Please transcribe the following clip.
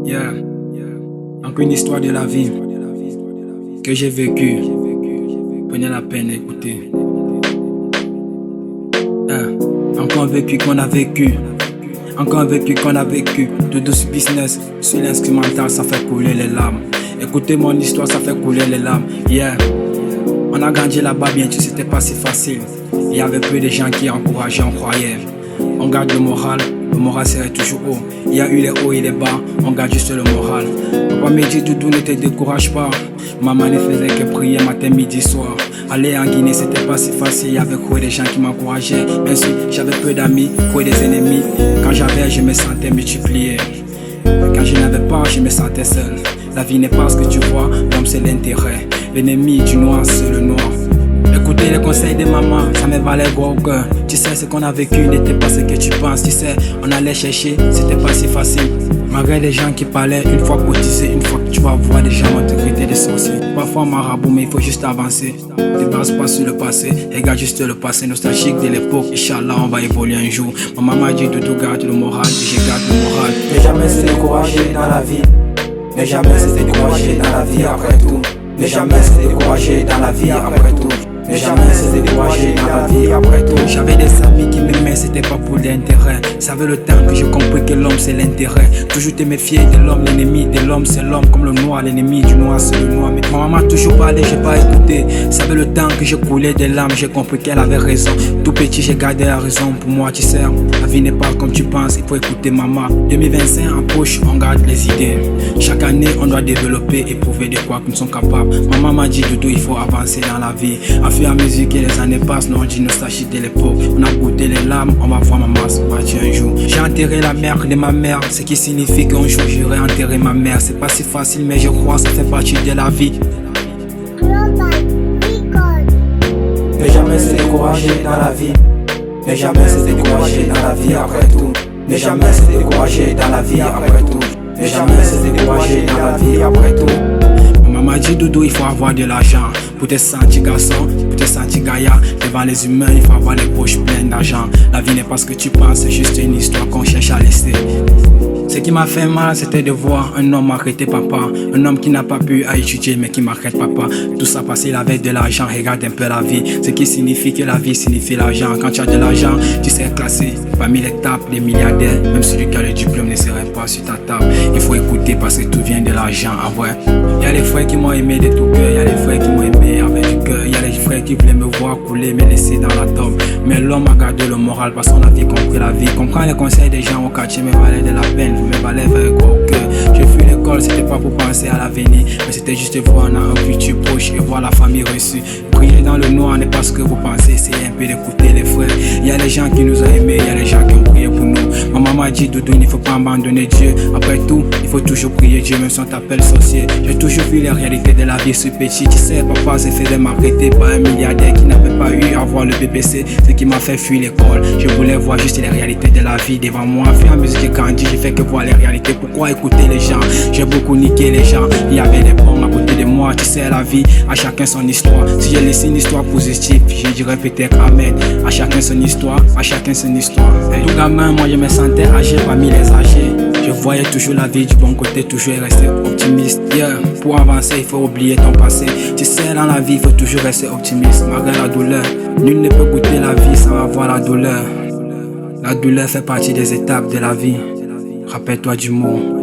Yeah. Encore une histoire de la vie que j'ai vécue. Prenez la peine d'écouter. Encore un vécu qu'on a vécu. Encore un vécu qu'on a vécu. De douce business sur l'instrumental, ça fait couler les larmes. Écoutez mon histoire, ça fait couler les larmes. Yeah. On a grandi là-bas, bien sûr, c'était pas si facile. Il y avait peu de gens qui encourageaient, on croyait. On garde le moral serait toujours haut. Il y a eu les hauts et les bas, on garde juste le moral. Papa me dit, Doudou, ne te décourage pas. Maman ne faisait que prier matin, midi, soir. Aller en Guinée, c'était pas si facile. Il y avait quoi des gens qui m'encourageaient. Ensuite, j'avais peu d'amis, quoi des ennemis. Quand j'avais, je me sentais multiplié. Quand je n'avais pas, je me sentais seul. La vie n'est pas ce que tu vois, l'homme c'est l'intérêt. L'ennemi du noir, c'est le noir. Écouter les conseils de maman, ça me valait gros au cœur. Tu sais, ce qu'on a vécu n'était pas ce que tu penses. Tu sais, on allait chercher, c'était pas si facile. Malgré les gens qui parlaient, une fois cotisé, une fois que tu vas voir, les gens vont te traiter de sorcier. Parfois marabout, mais il faut juste avancer. Ne te base pas sur le passé, regarde juste le passé nostalgique de l'époque. Inch'Allah, on va évoluer un jour. Maman m'a dit de tout garder le moral, et je garde le moral. Ne jamais se décourager dans la vie. Ne jamais se décourager dans la vie après tout. Ne jamais se décourager dans la vie après tout. Ne jamais se décourager dans la vie après tout. J'avais des amis qui m'aimaient, c'était pas pour l'intérêt. Ça avait le temps que j'ai compris que l'homme c'est l'intérêt. Toujours te méfier de l'homme, l'ennemi de l'homme c'est l'homme. Comme le noir, l'ennemi du noir c'est le noir. Mais ma maman m'a toujours parlé, j'ai pas écouté. Ça avait le temps que j'ai coulé des larmes, j'ai compris qu'elle avait raison. Tout petit j'ai gardé la raison pour moi, tu sais. La vie n'est pas comme tu penses, il faut écouter maman. 2025 approche, on garde les idées. Chaque année on doit développer et prouver de quoi nous sommes capables. Maman m'a dit Doudou, il faut avancer dans la vie. Au fur et à mesure que les années passent, non, on dit nostalgie de l'époque. On a goûté les larmes, on va voir maman se battre un jour. J'ai enterré la mère de ma mère, ce qui signifie qu'un jour j'aurai enterré ma mère. C'est pas si facile, mais je crois que ça fait partie de la vie. Ne jamais se décourager dans la vie. Ne jamais se décourager dans la vie après tout. Ne jamais se décourager dans la vie après tout. Ne jamais se décourager dans la vie après tout. Maman m'a dit Doudou, il faut avoir de l'argent. Pour te sentir garçon, pour te sentir gaillard. Devant les humains, il faut avoir les poches pleines d'argent. La vie n'est pas ce que tu penses, c'est juste une histoire qu'on cherche à laisser. Ce qui m'a fait mal, c'était de voir un homme arrêter papa. Un homme qui n'a pas pu étudier, mais qui m'arrête papa. Tout ça parce qu'il avait de l'argent, regarde un peu la vie. Ce qui signifie que la vie signifie l'argent. Quand tu as de l'argent, tu serais classé parmi les tapes des milliardaires. Même celui qui a le diplôme ne serait pas sur ta table. Il faut écouter parce que tout vient de l'argent. En vrai, il y a les frères qui m'ont aimé de tout cœur. Il y a les frères qui m'ont aimé avec du cœur. Il y a les frères qui voulaient me voir couler, me laisser dans la tombe. Mais l'homme a gardé le moral parce qu'on a vie compris la vie. Comprends les conseils des gens au quartier, me valait de la peine. Me valait avec gros cœur. J'ai fui l'école, c'était pas pour penser à l'avenir, mais c'était juste voir un futur proche et voir la famille reçue. Prier dans le noir n'est pas ce que vous pensez, c'est un peu d'écouter les frères. Il y a les gens qui nous ont aimés, il y a les gens qui ont prié pour nous. Maman m'a dit Doudou, il ne faut pas abandonner Dieu. Après tout, il faut toujours prier Dieu, même si on t'appelle sorcier. J'ai toujours vu les réalités de la vie sur petit. Tu sais, papa se faisait m'arrêter par un milliardaire qui n'avait pas eu à voir le BBC. Ce qui m'a fait fuir l'école. Je voulais voir juste les réalités de la vie devant moi. Au fur et à mesure que j'ai grandi, j'ai fait que voir les réalités. Pourquoi écouter les gens? J'ai beaucoup niqué les gens. Il y avait des bons à côté de moi. Tu sais, la vie, à chacun son histoire. Si j'ai laissé une histoire positive, je dirais peut-être amen. À chacun son histoire, à chacun son histoire. Tout gamin, moi je me sentais âgé parmi les âgés. Je voyais toujours la vie du bon côté, toujours rester optimiste. Yeah. Pour avancer, il faut oublier ton passé. Tu sais, dans la vie, il faut toujours rester optimiste. Malgré la douleur, nul ne peut goûter la vie sans avoir la douleur. La douleur fait partie des étapes de la vie. Rappelle-toi du mot.